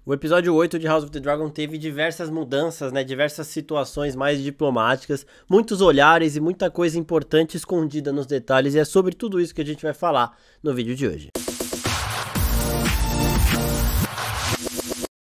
O episódio 8 de House of the Dragon teve diversas mudanças, né? Diversas situações mais diplomáticas, muitos olhares e muita coisa importante escondida nos detalhes, e é sobre tudo isso que a gente vai falar no vídeo de hoje.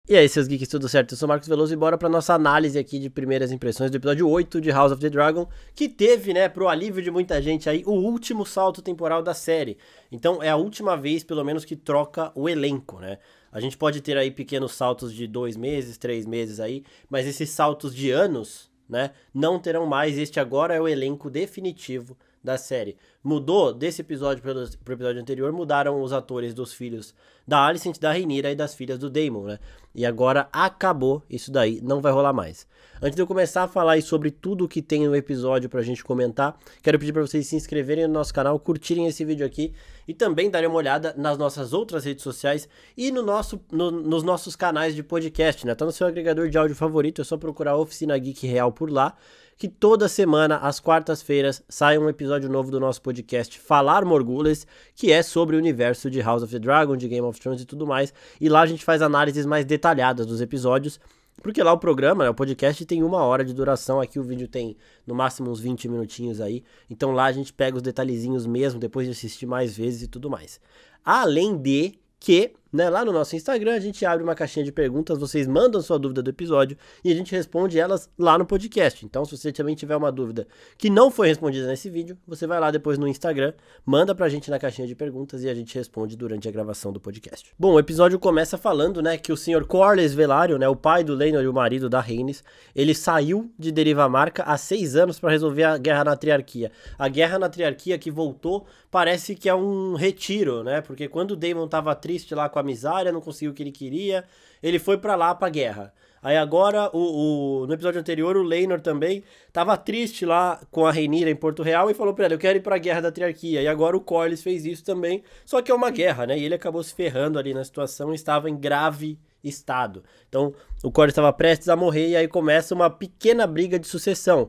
E aí, seus geeks, tudo certo? Eu sou o Marcos Veloso e bora pra nossa análise aqui de primeiras impressões do episódio 8 de House of the Dragon, que teve, né, pro alívio de muita gente aí, o último salto temporal da série. Então é a última vez, pelo menos, que troca o elenco, né? A gente pode ter aí pequenos saltos de 2 meses, 3 meses aí, mas esses saltos de anos, né, não terão mais. Este agora é o elenco definitivo da série. Mudou desse episódio pro episódio anterior, mudaram os atores dos filhos da Alicent, da Rhaenyra e das filhas do Daemon, né? E agora acabou isso daí, não vai rolar mais. Antes de eu começar a falar aí sobre tudo que tem no episódio pra gente comentar, quero pedir pra vocês se inscreverem no nosso canal, curtirem esse vídeo aqui e também darem uma olhada nas nossas outras redes sociais e nos nossos canais de podcast, né? Tá no seu agregador de áudio favorito, é só procurar Oficina Geek Real por lá, que toda semana, às quartas-feiras, sai um episódio novo do nosso podcast Falar Morgulis, que é sobre o universo de House of the Dragon, de Game of Thrones e tudo mais. E lá a gente faz análises mais detalhadas dos episódios, porque lá o programa, né, o podcast tem 1 hora de duração, aqui o vídeo tem no máximo uns 20 minutinhos aí. Então lá a gente pega os detalhezinhos mesmo, depois de assistir mais vezes e tudo mais. Além de que, né, lá no nosso Instagram a gente abre uma caixinha de perguntas, vocês mandam sua dúvida do episódio e a gente responde elas lá no podcast. Então, se você também tiver uma dúvida que não foi respondida nesse vídeo, você vai lá depois no Instagram, manda pra gente na caixinha de perguntas e a gente responde durante a gravação do podcast. Bom, o episódio começa falando, né, que o Sr. Corlys Velaryon, né, o pai do Laenor e o marido da Rhaenys, ele saiu de Derivamarca há 6 anos para resolver a Guerra na Triarquia. A Guerra na Triarquia que voltou parece que é um retiro, né, porque quando o Daemon tava triste lá com a Misária, não conseguiu o que ele queria, ele foi pra lá pra guerra. Aí agora, no episódio anterior, o Laenor também tava triste lá com a Rhaenyra em Porto Real e falou pra ela, eu quero ir pra Guerra da Triarquia. E agora o Corlys fez isso também, só que é uma guerra, né? E ele acabou se ferrando ali na situação e estava em grave estado. Então, o Corlys estava prestes a morrer e aí começa uma pequena briga de sucessão.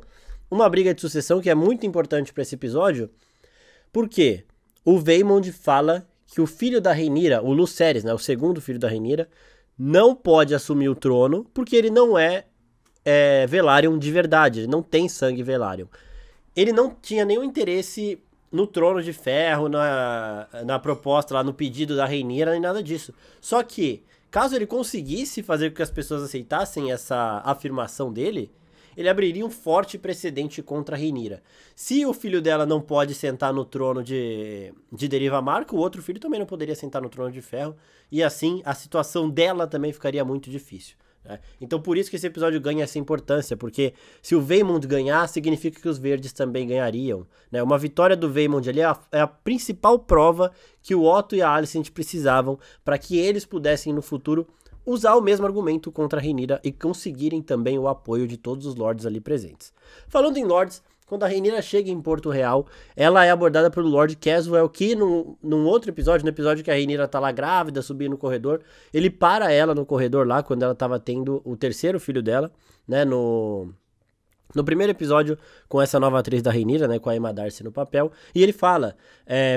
Uma briga de sucessão que é muito importante pra esse episódio, porque o Vaemond fala que o filho da Rhaenyra, o Lucerys, né, o segundo filho da Rhaenyra, não pode assumir o trono porque ele não é Velaryon de verdade, ele não tem sangue Velaryon. Ele não tinha nenhum interesse no trono de ferro, na proposta lá, no pedido da Rhaenyra, nem nada disso. Só que, caso ele conseguisse fazer com que as pessoas aceitassem essa afirmação dele, ele abriria um forte precedente contra a Rhaenyra. Se o filho dela não pode sentar no trono de Derivamarca, o outro filho também não poderia sentar no trono de ferro, e assim a situação dela também ficaria muito difícil, né? Então por isso que esse episódio ganha essa importância, porque se o Vaemond ganhar, significa que os verdes também ganhariam, né? Uma vitória do Vaemond ali é a principal prova que o Otto e a Alicent precisavam para que eles pudessem no futuro usar o mesmo argumento contra a Rhaenyra e conseguirem também o apoio de todos os lords ali presentes. Falando em lords, quando a Rhaenyra chega em Porto Real, ela é abordada pelo Lord Caswell, que num outro episódio, no episódio que a Rhaenyra tá lá grávida, subindo no corredor, ele para ela no corredor lá, quando ela tava tendo o terceiro filho dela, né, no primeiro episódio, com essa nova atriz da Rhaenyra, né, com a Emma Darcy no papel, e ele fala,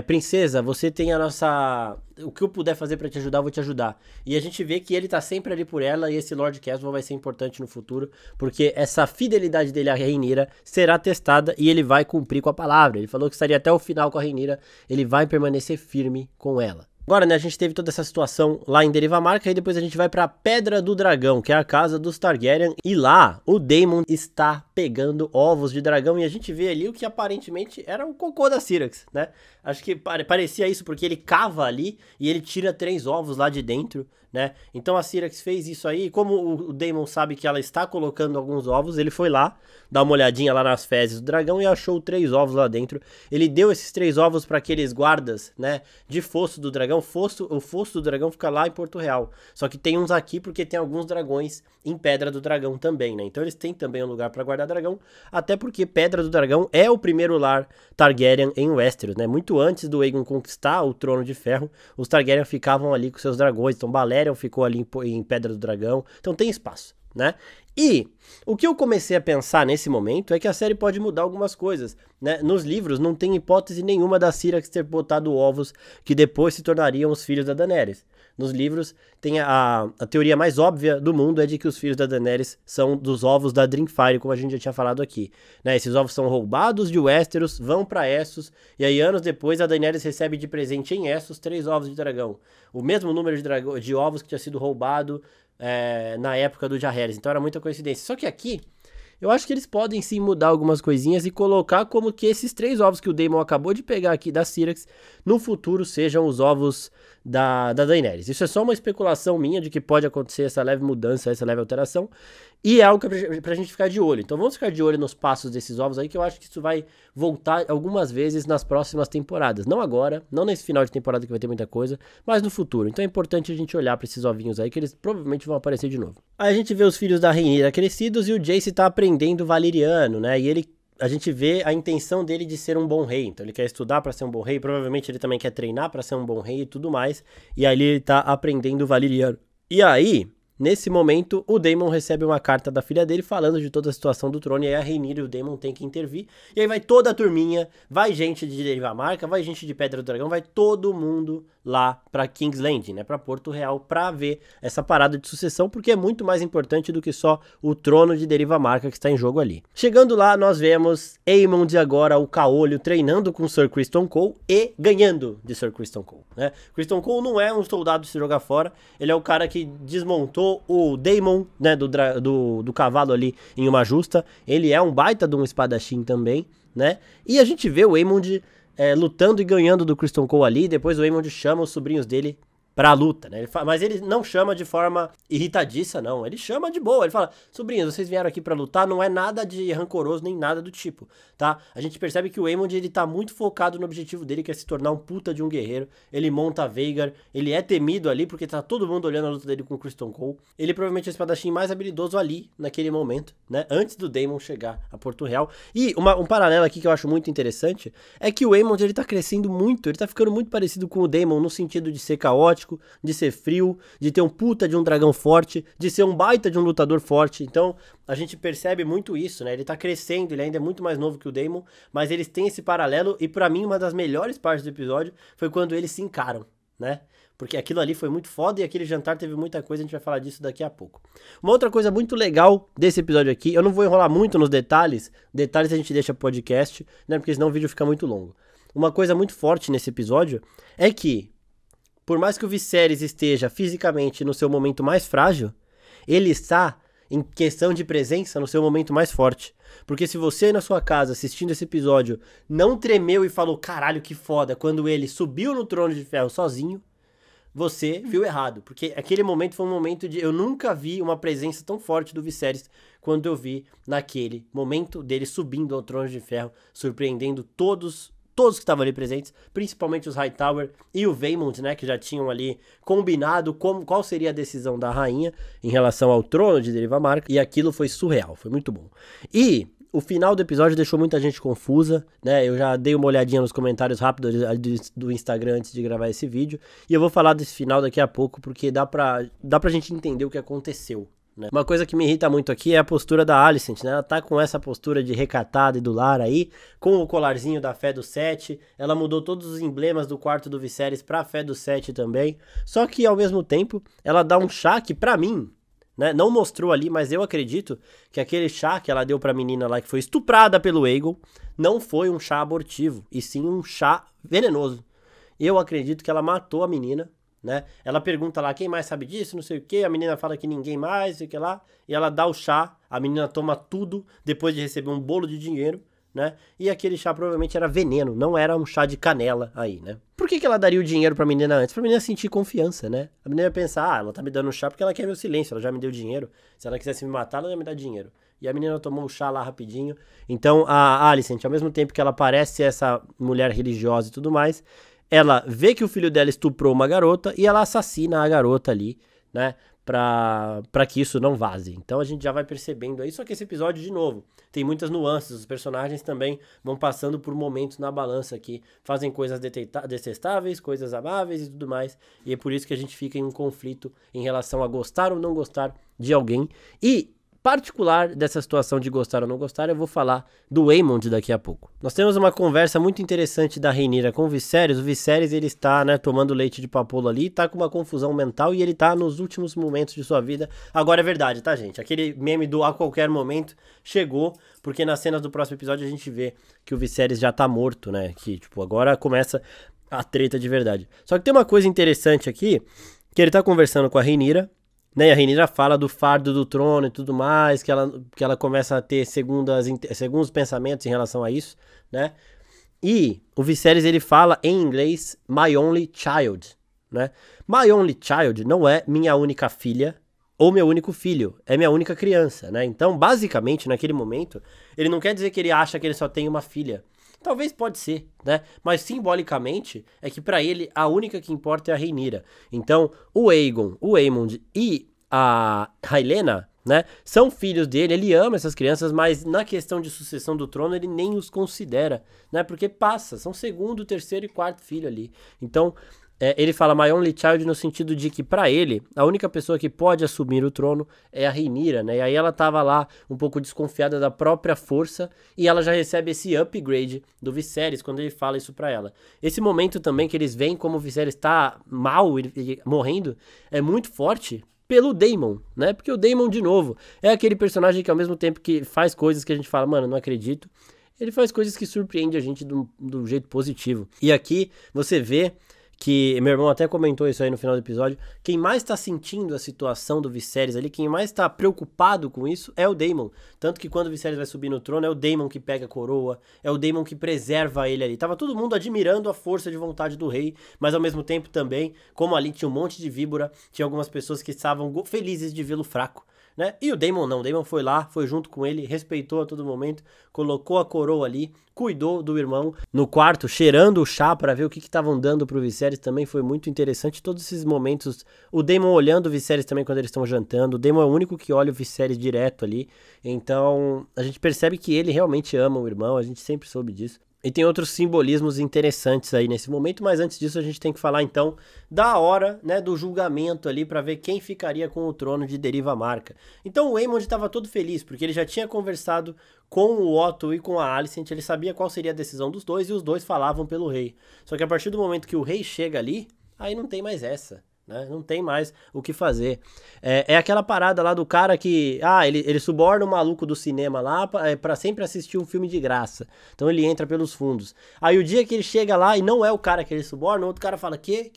princesa, você tem a nossa... O que eu puder fazer pra te ajudar, eu vou te ajudar. E a gente vê que ele tá sempre ali por ela, e esse Lord Caswell vai ser importante no futuro, porque essa fidelidade dele à Rhaenyra será testada e ele vai cumprir com a palavra. Ele falou que estaria até o final com a Rhaenyra, ele vai permanecer firme com ela. Agora, né, a gente teve toda essa situação lá em Derivamarca e depois a gente vai pra Pedra do Dragão, que é a casa dos Targaryen, e lá o Daemon está pegando ovos de dragão e a gente vê ali o que aparentemente era o cocô da Syrax, né? Acho que parecia isso porque ele cava ali e ele tira 3 ovos lá de dentro, né? Então a Syrax fez isso aí, e como o Daemon sabe que ela está colocando alguns ovos, ele foi lá, dar uma olhadinha lá nas fezes do dragão e achou 3 ovos lá dentro. Ele deu esses 3 ovos para aqueles guardas, né, de fosso do dragão. O fosso do dragão fica lá em Porto Real, só que tem uns aqui porque tem alguns dragões em Pedra do Dragão também, né? Então eles têm também um lugar para guardar dragão, até porque Pedra do Dragão é o primeiro lar Targaryen em Westeros, né? Muito antes do Aegon conquistar o Trono de Ferro, os Targaryen ficavam ali com seus dragões. Então Balerion ficou ali em Pedra do Dragão, então tem espaço, né? E o que eu comecei a pensar nesse momento é que a série pode mudar algumas coisas, né? Nos livros não tem hipótese nenhuma da Syrax ter botado ovos que depois se tornariam os filhos da Daenerys, nos livros, tem a teoria mais óbvia do mundo é de que os filhos da Daenerys são dos ovos da Dreamfire, como a gente já tinha falado aqui, né? Esses ovos são roubados de Westeros, vão pra Essos, e aí anos depois a Daenerys recebe de presente em Essos 3 ovos de dragão. O mesmo número de ovos que tinha sido roubado na época do Jaehaerys, então era muita coincidência. Só que aqui, eu acho que eles podem sim mudar algumas coisinhas e colocar como que esses 3 ovos que o Daemon acabou de pegar aqui da Syrax, no futuro sejam os ovos da Daenerys. Isso é só uma especulação minha de que pode acontecer essa leve mudança, essa leve alteração, e é algo pra gente ficar de olho. Então vamos ficar de olho nos passos desses ovos aí, que eu acho que isso vai voltar algumas vezes nas próximas temporadas. Não agora, não nesse final de temporada que vai ter muita coisa, mas no futuro. Então é importante a gente olhar pra esses ovinhos aí, que eles provavelmente vão aparecer de novo. Aí a gente vê os filhos da Rhaenyra crescidos e o Jace tá aprendendo valeriano, né? E a gente vê a intenção dele de ser um bom rei. Então ele quer estudar para ser um bom rei, provavelmente ele também quer treinar para ser um bom rei e tudo mais. E aí ele tá aprendendo valeriano. E aí, nesse momento, o Daemon recebe uma carta da filha dele falando de toda a situação do trono, e aí a Rhaenyra e o Daemon tem que intervir. E aí vai toda a turminha, vai gente de Derivamarca, vai gente de Pedra do Dragão, vai todo mundo lá pra King's Landing, né, pra Porto Real, pra ver essa parada de sucessão, porque é muito mais importante do que só o trono de Derivamarca que está em jogo ali. Chegando lá, nós vemos Aemond agora, o Caolho, treinando com Sir Criston Cole e ganhando de Sir Criston Cole, né. Criston Cole não é um soldado de se jogar fora, ele é o cara que desmontou o Daemon, né, do cavalo ali em uma justa. Ele é um baita de um espadachim também, né, e a gente vê o Aemond lutando e ganhando do Criston Cole ali. Depois o Aemond chama os sobrinhos dele pra luta, né? Mas ele não chama de forma irritadiça, não. Ele chama de boa. Ele fala, sobrinhos, vocês vieram aqui pra lutar, não é nada de rancoroso, nem nada do tipo, tá? A gente percebe que o Aemond, ele tá muito focado no objetivo dele, que é se tornar um puta de um guerreiro. Ele monta a Vhagar, ele é temido ali, porque tá todo mundo olhando a luta dele com o Criston Cole. Ele provavelmente é o espadachim mais habilidoso ali, naquele momento, né? Antes do Daemon chegar a Porto Real. E um paralelo aqui que eu acho muito interessante, é que o Aemond, ele tá crescendo muito, ele tá ficando muito parecido com o Daemon, no sentido de ser caótico, de ser frio, de ter um puta de um dragão forte, de ser um baita de um lutador forte. Então a gente percebe muito isso, né? Ele tá crescendo, ele ainda é muito mais novo que o Daemon, mas eles têm esse paralelo, e pra mim uma das melhores partes do episódio foi quando eles se encaram, né? Porque aquilo ali foi muito foda, e aquele jantar teve muita coisa, a gente vai falar disso daqui a pouco. Uma outra coisa muito legal desse episódio aqui, eu não vou enrolar muito nos detalhes a gente deixa pro podcast, né? Porque senão o vídeo fica muito longo. Uma coisa muito forte nesse episódio é que, por mais que o Viserys esteja fisicamente no seu momento mais frágil, ele está, em questão de presença, no seu momento mais forte. Porque se você aí na sua casa, assistindo esse episódio, não tremeu e falou, caralho, que foda, quando ele subiu no trono de ferro sozinho, você viu errado. Porque aquele momento foi um momento de... Eu nunca vi uma presença tão forte do Viserys quando eu vi naquele momento dele subindo ao trono de ferro, surpreendendo todos que estavam ali presentes, principalmente os Hightower e o Vaemond, né, que já tinham ali combinado qual seria a decisão da rainha em relação ao trono de Derivamarca, e aquilo foi surreal, foi muito bom. E o final do episódio deixou muita gente confusa, né, eu já dei uma olhadinha nos comentários rápidos do Instagram antes de gravar esse vídeo, e eu vou falar desse final daqui a pouco, porque dá pra gente entender o que aconteceu. Uma coisa que me irrita muito aqui é a postura da Alicent, né? Ela tá com essa postura de recatada e do lar aí, com o colarzinho da Fé do Sete. Ela mudou todos os emblemas do quarto do Viserys pra Fé do Sete também. Só que, ao mesmo tempo, ela dá um chá que, pra mim, né? Não mostrou ali, mas eu acredito que aquele chá que ela deu pra menina lá, que foi estuprada pelo Aegon, não foi um chá abortivo, e sim um chá venenoso. Eu acredito que ela matou a menina, né? Ela pergunta lá, quem mais sabe disso, não sei o que, a menina fala que ninguém mais, não sei o que lá, e ela dá o chá, a menina toma tudo depois de receber um bolo de dinheiro, né? E aquele chá provavelmente era veneno, não era um chá de canela aí, né? Por que ela daria o dinheiro pra menina antes? Pra menina sentir confiança, né? A menina ia pensar, ela tá me dando um chá porque ela quer meu silêncio, ela já me deu dinheiro, se ela quisesse me matar, ela ia me dar dinheiro. E a menina tomou o chá lá rapidinho. Então a Alicent, ao mesmo tempo que ela parece essa mulher religiosa e tudo mais, ela vê que o filho dela estuprou uma garota e ela assassina a garota ali, né? Pra que isso não vaze. Então a gente já vai percebendo aí. Só que esse episódio, de novo, tem muitas nuances. Os personagens também vão passando por momentos na balança aqui. Fazem coisas detestáveis, coisas amáveis e tudo mais. E é por isso que a gente fica em um conflito em relação a gostar ou não gostar de alguém. E particular dessa situação de gostar ou não gostar, eu vou falar do Aemond daqui a pouco. Nós temos uma conversa muito interessante da Rhaenyra com o Viserys. O Viserys, ele está, né, tomando leite de papoula ali, tá com uma confusão mental e ele tá nos últimos momentos de sua vida. Agora é verdade, tá, gente? Aquele meme do a qualquer momento chegou, porque nas cenas do próximo episódio a gente vê que o Viserys já tá morto, né? Que, tipo, agora começa a treta de verdade. Só que tem uma coisa interessante aqui, que ele tá conversando com a Rhaenyra, né, e a Rhaenyra fala do fardo do trono e tudo mais, que ela começa a ter segundos pensamentos em relação a isso, né? E o Viserys, ele fala em inglês, my only child, né? My only child não é minha única filha ou meu único filho, é minha única criança, né? Então, basicamente, naquele momento, ele não quer dizer que ele acha que ele só tem uma filha. Talvez pode ser, né? Mas simbolicamente é que pra ele a única que importa é a Rhaenyra. Então, o Aegon, o Aemond e a Hylena, né, são filhos dele, ele ama essas crianças, mas na questão de sucessão do trono ele nem os considera, né? Porque são segundo, terceiro e quarto filho ali. Então, ele fala my only child no sentido de que pra ele, a única pessoa que pode assumir o trono é a Rhaenyra, né? E aí ela tava lá um pouco desconfiada da própria força e ela já recebe esse upgrade do Viserys quando ele fala isso pra ela. Esse momento também que eles veem como o Viserys tá mal e morrendo é muito forte pelo Daemon, né? Porque o Daemon, de novo, é aquele personagem que ao mesmo tempo que faz coisas que a gente fala, mano, não acredito, ele faz coisas que surpreendem a gente do jeito positivo. E aqui você vê que, meu irmão até comentou isso aí no final do episódio, quem mais tá sentindo a situação do Viserys ali, quem mais tá preocupado com isso é o Daemon. Tanto que quando o Viserys vai subir no trono, é o Daemon que pega a coroa, é o Daemon que preserva ele ali. Tava todo mundo admirando a força de vontade do rei, mas ao mesmo tempo também, como ali tinha um monte de víbora, tinha algumas pessoas que estavam felizes de vê-lo fraco, né? E o Daemon não, o Daemon foi lá, foi junto com ele, respeitou a todo momento, colocou a coroa ali, cuidou do irmão no quarto, cheirando o chá para ver o que estavam dando pro Viserys, também foi muito interessante, todos esses momentos, o Daemon olhando o Viserys também quando eles estão jantando, o Daemon é o único que olha o Viserys direto ali, então a gente percebe que ele realmente ama o irmão, a gente sempre soube disso. E tem outros simbolismos interessantes aí nesse momento, mas antes disso a gente tem que falar então da hora, né, do julgamento ali para ver quem ficaria com o trono de Deriva Marca. Então o Aemond estava todo feliz, porque ele já tinha conversado com o Otto e com a Alicent, ele sabia qual seria a decisão dos dois e os dois falavam pelo rei. Só que a partir do momento que o rei chega ali, aí não tem mais essa. Né? Não tem mais o que fazer. É aquela parada lá do cara que... ele suborna o maluco do cinema lá pra sempre assistir um filme de graça. Então ele entra pelos fundos. Aí o dia que ele chega lá e não é o cara que ele suborna, o outro cara fala, que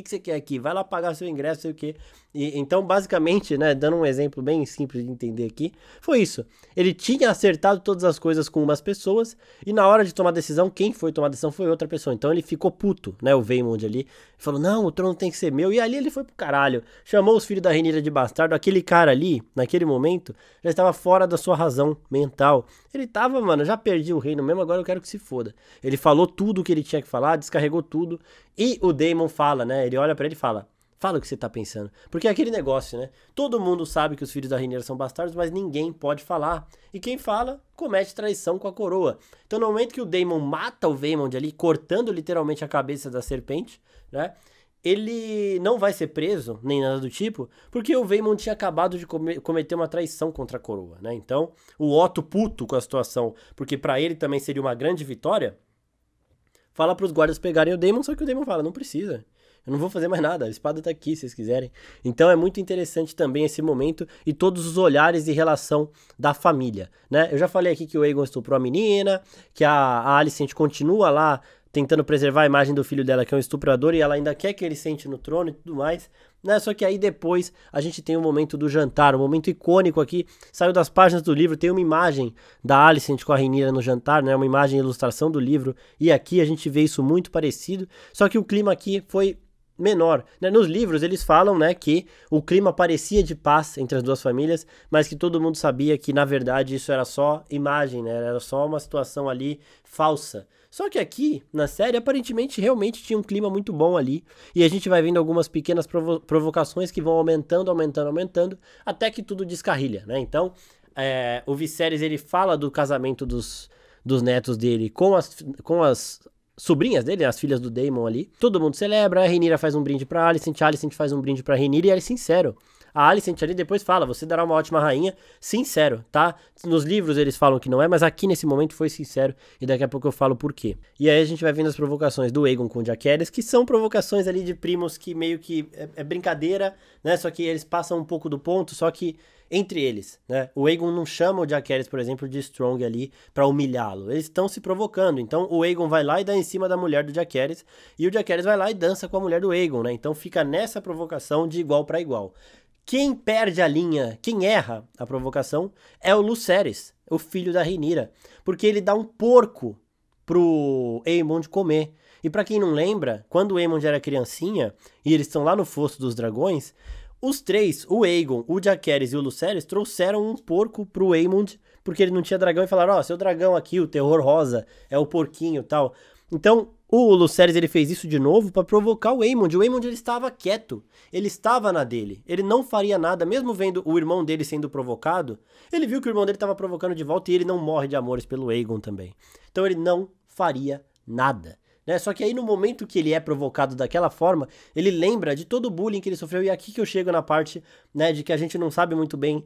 você quer aqui? Vai lá pagar seu ingresso, sei o quê. Então, basicamente, né, dando um exemplo bem simples de entender aqui, foi isso. Ele tinha acertado todas as coisas com umas pessoas e na hora de tomar decisão, quem foi tomar decisão foi outra pessoa. Então ele ficou puto, né, o Vaemond ali. Falou, não, o trono tem que ser meu. E ali ele foi pro caralho. Chamou os filhos da Rhaenyra de bastardo. Aquele cara ali, naquele momento, já estava fora da sua razão mental. Ele tava, mano, já perdi o reino mesmo, agora eu quero que se foda. Ele falou tudo o que ele tinha que falar, descarregou tudo. E o Daemon fala, né, ele olha pra ele e fala... Fala o que você tá pensando. Porque é aquele negócio, né? Todo mundo sabe que os filhos da Rhaenyra são bastardos, mas ninguém pode falar. E quem fala, comete traição com a coroa. Então, no momento que o Daemon mata o Vaemond ali, cortando literalmente a cabeça da serpente, né? Ele não vai ser preso, nem nada do tipo, porque o Vaemond tinha acabado de cometer uma traição contra a coroa, né? Então, o Otto puto com a situação, porque pra ele também seria uma grande vitória, fala pros guardas pegarem o Daemon, só que o Daemon fala, não precisa. Eu não vou fazer mais nada, a espada tá aqui, se vocês quiserem. Então é muito interessante também esse momento e todos os olhares em relação da família, né? Eu já falei aqui que o Aegon estuprou a menina, que a Alicent continua lá tentando preservar a imagem do filho dela, que é um estuprador, e ela ainda quer que ele sente no trono e tudo mais, né? Só que aí depois a gente tem o momento do jantar, um momento icônico aqui, saiu das páginas do livro, tem uma imagem da Alicent com a Rhaenyra no jantar, né? Uma imagem ilustração do livro, e aqui a gente vê isso muito parecido, só que o clima aqui foi menor, né? Nos livros eles falam, né, que o clima parecia de paz entre as duas famílias, mas que todo mundo sabia que na verdade isso era só imagem, né? Era só uma situação ali falsa. Só que aqui na série aparentemente realmente tinha um clima muito bom ali e a gente vai vendo algumas pequenas provocações que vão aumentando, até que tudo descarrilha, né? Então o Viserys ele fala do casamento dos netos dele com as sobrinhas dele, as filhas do Daemon ali. Todo mundo celebra, a Rhaenyra faz um brinde pra Alicent, a Alicent faz um brinde pra Rhaenyra e é sincero. A Alicent ali depois fala, você dará uma ótima rainha, sincero, tá? Nos livros eles falam que não é, mas aqui nesse momento foi sincero, e daqui a pouco eu falo por quê. E aí a gente vai vendo as provocações do Aegon com o Jaehaerys, que são provocações ali de primos que meio que é brincadeira, né? Só que eles passam um pouco do ponto, só que entre eles, né? O Aegon não chama o Jaehaerys, por exemplo, de Strong ali pra humilhá-lo. Eles estão se provocando. Então o Aegon vai lá e dá em cima da mulher do Jaehaerys, e o Jaehaerys vai lá e dança com a mulher do Aegon, né? Então fica nessa provocação de igual pra igual. Quem perde a linha, quem erra a provocação é o Lucerys, o filho da Rhaenyra, porque ele dá um porco pro Aemond comer. E pra quem não lembra, quando o Aemond era criancinha e eles estão lá no Fosso dos Dragões, os três, o Aegon, o Jaehaerys e o Lucerys, trouxeram um porco pro Aemond, porque ele não tinha dragão, e falaram, ó, seu dragão aqui, o terror rosa, é o porquinho e tal. Então, o Lucerys, ele fez isso de novo pra provocar o Aemond. O Aemond, ele estava quieto, ele estava na dele, ele não faria nada, mesmo vendo o irmão dele sendo provocado, ele viu que o irmão dele estava provocando de volta e ele não morre de amores pelo Aegon também. Então ele não faria nada. Né? Só que aí no momento que ele é provocado daquela forma, ele lembra de todo o bullying que ele sofreu, e é aqui que eu chego na parte, né, de que a gente não sabe muito bem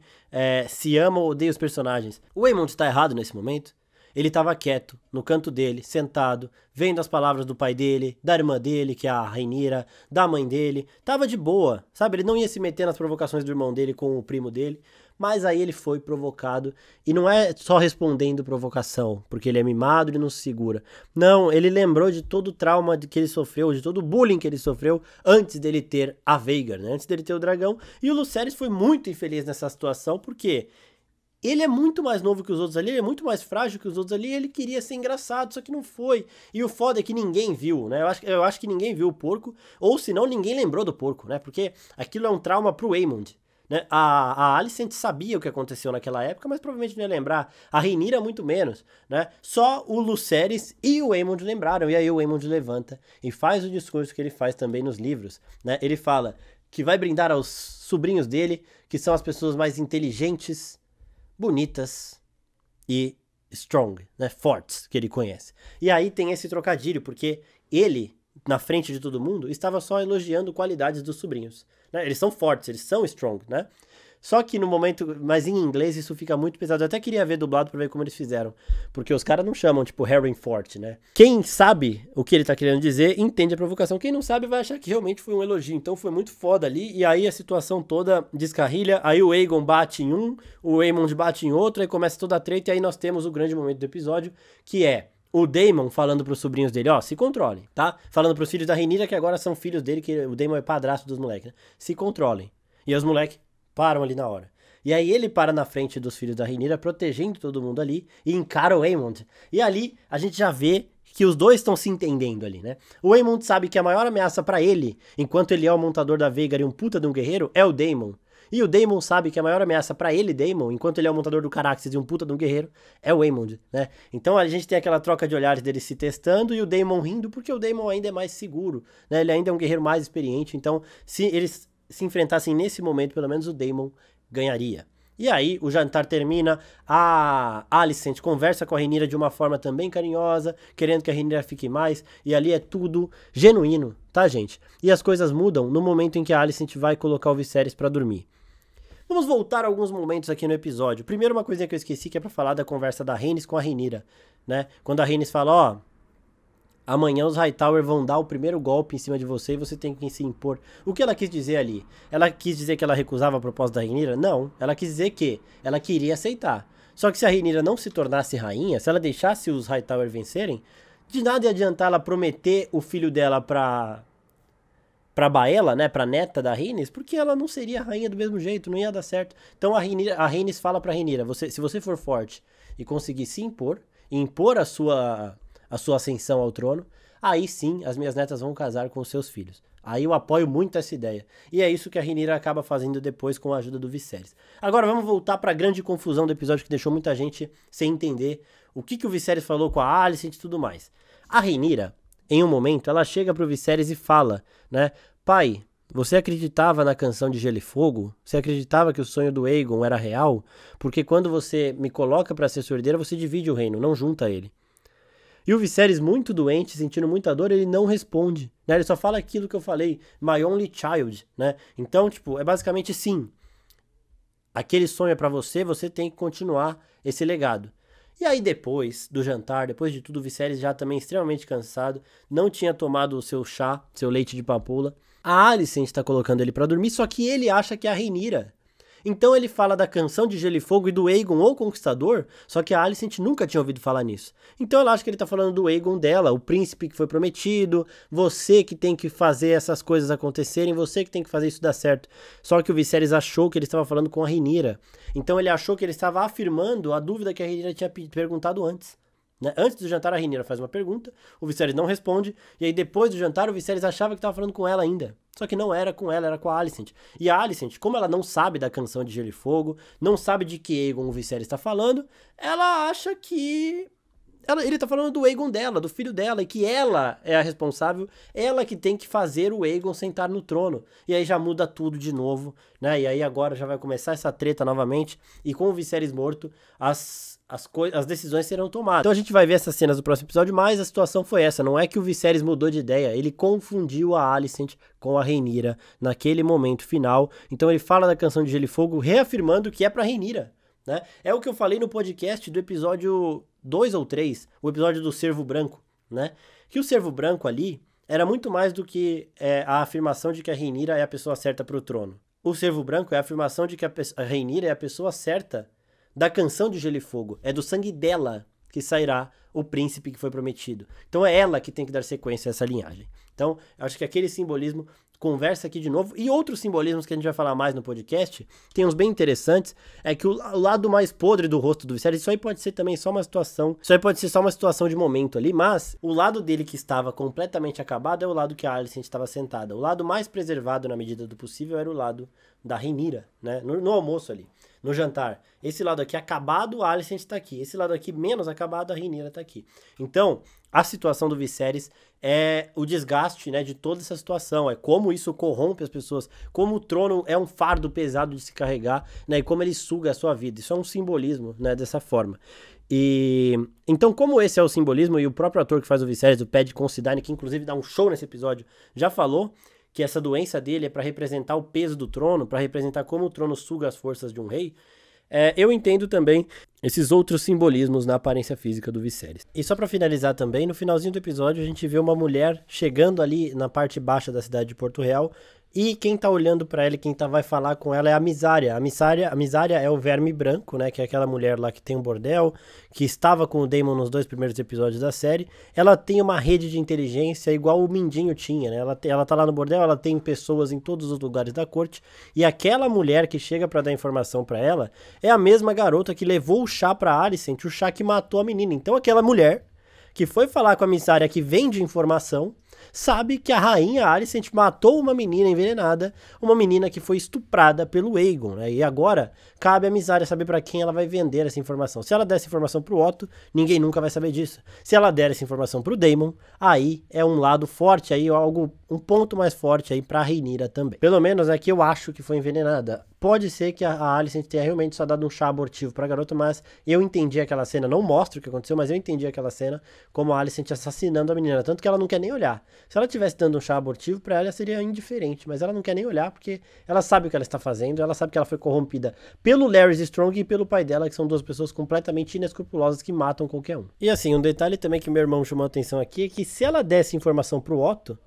se ama ou odeia os personagens. O Aemond está errado nesse momento. Ele estava quieto, no canto dele, sentado, vendo as palavras do pai dele, da irmã dele, que é a Rhaenyra, da mãe dele. Tava de boa, sabe? Ele não ia se meter nas provocações do irmão dele com o primo dele. Mas aí ele foi provocado, e não é só respondendo provocação, porque ele é mimado, ele não se segura. Não, ele lembrou de todo o trauma que ele sofreu, de todo o bullying que ele sofreu antes dele ter a Vhagar, né? Antes dele ter o dragão. E o Lucerys foi muito infeliz nessa situação, porque ele é muito mais novo que os outros ali, ele é muito mais frágil que os outros ali, e ele queria ser engraçado, só que não foi. E o foda é que ninguém viu, né? Eu acho que ninguém viu o porco, ou senão ninguém lembrou do porco, né? Porque aquilo é um trauma pro Aemond. Né? A Alicent sabia o que aconteceu naquela época, mas provavelmente não ia lembrar. A Rhaenyra muito menos, né? Só o Lucerys e o Aemond lembraram. E aí o Aemond levanta e faz o discurso que ele faz também nos livros, né? Ele fala que vai brindar aos sobrinhos dele, que são as pessoas mais inteligentes, bonitas e strong, né? Fortes, que ele conhece. E aí tem esse trocadilho, porque ele, na frente de todo mundo, estava só elogiando qualidades dos sobrinhos. Né? Eles são fortes, eles são strong, né? Só que no momento, mas em inglês isso fica muito pesado. Eu até queria ver dublado pra ver como eles fizeram, porque os caras não chamam, tipo, Harry forte, né? Quem sabe o que ele tá querendo dizer, entende a provocação. Quem não sabe vai achar que realmente foi um elogio. Então foi muito foda ali, e aí a situação toda descarrilha. Aí o Aegon bate em um, o Aemond bate em outro, aí começa toda a treta, e aí nós temos o grande momento do episódio, que é o Daemon falando pros sobrinhos dele, ó, se controlem, tá? Falando pros filhos da Rhaenyra, que agora são filhos dele, que o Daemon é padrasto dos moleques, né? Se controlem. E os moleques param ali na hora. E aí ele para na frente dos filhos da Rhaenyra, protegendo todo mundo ali, e encara o Aemond. E ali a gente já vê que os dois estão se entendendo ali, né? O Aemond sabe que a maior ameaça pra ele, enquanto ele é o montador da Vhagar e um puta de um guerreiro, é o Daemon. E o Daemon sabe que a maior ameaça pra ele, Daemon, enquanto ele é o montador do Caraxes e um puta de um guerreiro, é o Aemond, né? Então a gente tem aquela troca de olhares dele se testando e o Daemon rindo, porque o Daemon ainda é mais seguro, né? Ele ainda é um guerreiro mais experiente, então se eles se enfrentassem nesse momento, pelo menos o Daemon ganharia. E aí o jantar termina, a Alicent conversa com a Rhaenyra de uma forma também carinhosa, querendo que a Rhaenyra fique mais, e ali é tudo genuíno, tá, gente? E as coisas mudam no momento em que a Alicent vai colocar o Viserys pra dormir. Vamos voltar a alguns momentos aqui no episódio. Primeiro, uma coisinha que eu esqueci, que é pra falar da conversa da Rhaenys com a Rhaenyra, né? Quando a Rhaenys fala, ó, amanhã os Hightower vão dar o primeiro golpe em cima de você e você tem que se impor. O que ela quis dizer ali? Ela quis dizer que ela recusava a proposta da Rhaenyra? Não. Ela quis dizer que ela queria aceitar. Só que se a Rhaenyra não se tornasse rainha, se ela deixasse os Hightower vencerem, de nada ia adiantar ela prometer o filho dela pra Baela, né, pra neta da Rhaenys, porque ela não seria rainha do mesmo jeito, não ia dar certo. Então a Rhaenys fala pra Rhaenyra, se você for forte e conseguir se impor, e impor a sua ascensão ao trono, aí sim as minhas netas vão casar com os seus filhos. Aí eu apoio muito essa ideia. E é isso que a Rhaenyra acaba fazendo depois com a ajuda do Viserys. Agora vamos voltar pra grande confusão do episódio que deixou muita gente sem entender o que o Viserys falou com a Alicent e tudo mais. A Rhaenyra, em um momento, ela chega pro Viserys e fala, né? Pai, você acreditava na canção de Gelo e Fogo? Você acreditava que o sonho do Aegon era real? Porque quando você me coloca pra ser sua herdeira, você divide o reino, não junta ele. E o Viserys, muito doente, sentindo muita dor, ele não responde, né? Ele só fala aquilo que eu falei, my only child, né? Então, tipo, é basicamente sim. aquele sonho é pra você, você tem que continuar esse legado. E aí depois do jantar, depois de tudo, o Viserys já também extremamente cansado, não tinha tomado o seu chá, seu leite de papoula. A Alicent tá colocando ele pra dormir, só que ele acha que é a Rhaenyra. Então ele fala da canção de Gelo e Fogo e do Aegon, o Conquistador, só que a Alicent nunca tinha ouvido falar nisso. Então ela acha que ele tá falando do Aegon dela, o príncipe que foi prometido, você que tem que fazer essas coisas acontecerem, você que tem que fazer isso dar certo. Só que o Viserys achou que ele estava falando com a Rhaenyra. Então ele achou que ele estava afirmando a dúvida que a Rhaenyra tinha perguntado antes. Né? Antes do jantar, a Rhaenyra faz uma pergunta, o Viserys não responde, e aí depois do jantar, o Viserys achava que estava falando com ela ainda. Só que não era com ela, era com a Alicent. E a Alicent, como ela não sabe da canção de Gelo e Fogo, não sabe de que Aegon o Viserys está falando, ela acha que ele tá falando do Aegon dela, do filho dela, e que ela é a responsável, ela que tem que fazer o Aegon sentar no trono. E aí já muda tudo de novo, né? E aí agora já vai começar essa treta novamente, e com o Viserys morto, as decisões serão tomadas. Então a gente vai ver essas cenas do próximo episódio, mas a situação foi essa, não é que o Viserys mudou de ideia, ele confundiu a Alicent com a Rhaenyra naquele momento final. Então ele fala da canção de Gelo e Fogo, reafirmando que é pra Rhaenyra. Né? É o que eu falei no podcast do episódio 2 ou 3, o episódio do Cervo Branco, né? Que o Cervo Branco ali era muito mais do que a afirmação de que a Rhaenyra é a pessoa certa para o trono. O Cervo Branco é a afirmação de que a Rhaenyra é a pessoa certa da canção de Gelo e Fogo. É do sangue dela que sairá o príncipe que foi prometido. Então é ela que tem que dar sequência a essa linhagem. Então, acho que aquele simbolismo conversa aqui de novo. E outros simbolismos que a gente vai falar mais no podcast, tem uns bem interessantes, é que o lado mais podre do rosto do Viserys, isso aí pode ser também só uma situação, isso aí pode ser só uma situação de momento ali, mas o lado dele que estava completamente acabado é o lado que a Alicent estava sentada. O lado mais preservado na medida do possível era o lado da Rhaenyra, né, no almoço ali, no jantar. Esse lado aqui acabado, a Alicent está aqui. Esse lado aqui menos acabado, a Rhaenyra está aqui. Então, a situação do Viserys é o desgaste, né, de toda essa situação, é como isso corrompe as pessoas, como o trono é um fardo pesado de se carregar, né, e como ele suga a sua vida. Isso é um simbolismo, né, dessa forma. E então, como esse é o simbolismo, e o próprio ator que faz o Viserys, o Paddy Considine, que inclusive dá um show nesse episódio, já falou que essa doença dele é para representar o peso do trono, para representar como o trono suga as forças de um rei. Eu entendo também esses outros simbolismos na aparência física do Viserys. E só pra finalizar também, no finalzinho do episódio a gente vê uma mulher chegando ali na parte baixa da cidade de Porto Real, e quem tá olhando pra ela e quem vai falar com ela é a Mysaria. A Mysaria é o Verme Branco, né, que é aquela mulher lá que tem um bordel, que estava com o Daemon nos 2 primeiros episódios da série. Ela tem uma rede de inteligência igual o Mindinho tinha, né? Ela tá lá no bordel, ela tem pessoas em todos os lugares da corte, e aquela mulher que chega pra dar informação pra ela é a mesma garota que levou o chá pra Alicent, o chá que matou a menina. Então aquela mulher que foi falar com a Mysaria que vende informação, sabe que a rainha Alicent matou uma menina envenenada, uma menina que foi estuprada pelo Aegon, né? E agora cabe a Mysaria saber para quem ela vai vender essa informação. Se ela der essa informação pro Otto, ninguém nunca vai saber disso. Se ela der essa informação pro Daemon, aí é um lado forte, aí um ponto mais forte aí pra Rhaenyra também. Pelo menos é que eu acho que foi envenenada. Pode ser que a Alicent tenha realmente só dado um chá abortivo pra garota, mas eu entendi aquela cena, não mostra o que aconteceu, mas eu entendi aquela cena como a Alicent assassinando a menina, tanto que ela não quer nem olhar. Se ela tivesse dando um chá abortivo, pra ela seria indiferente, mas ela não quer nem olhar porque ela sabe o que ela está fazendo, ela sabe que ela foi corrompida pelo Larys Strong e pelo pai dela, que são duas pessoas completamente inescrupulosas que matam qualquer um. E assim, um detalhe também que meu irmão chamou a atenção aqui é que se ela desse informação pro Otto,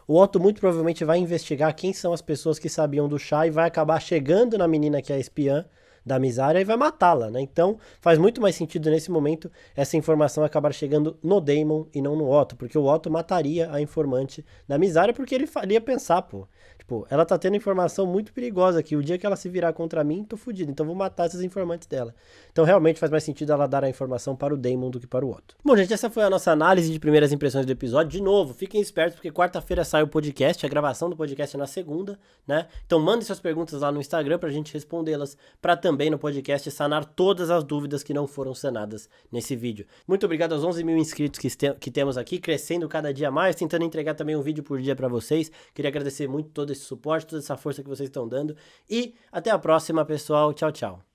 o Otto muito provavelmente vai investigar quem são as pessoas que sabiam do chá e vai acabar chegando na menina que é a espiã da Mysaria e vai matá-la, né? Então faz muito mais sentido nesse momento essa informação acabar chegando no Daemon e não no Otto, porque o Otto mataria a informante da Mysaria porque ele ia pensar, pô, tipo, ela tá tendo informação muito perigosa aqui, o dia que ela se virar contra mim, tô fudido, então vou matar esses informantes dela. Então realmente faz mais sentido ela dar a informação para o Daemon do que para o Otto. Bom, gente, essa foi a nossa análise de primeiras impressões do episódio. De novo, fiquem espertos porque quarta-feira sai o podcast, a gravação do podcast é na segunda, né? Então mandem suas perguntas lá no Instagram pra gente respondê-las, pra também no podcast sanar todas as dúvidas que não foram sanadas nesse vídeo. Muito obrigado aos 11 mil inscritos que temos aqui, crescendo cada dia mais, tentando entregar também um vídeo por dia pra vocês. Queria agradecer muito todo esse suporte, toda essa força que vocês estão dando. E até a próxima, pessoal. Tchau, tchau.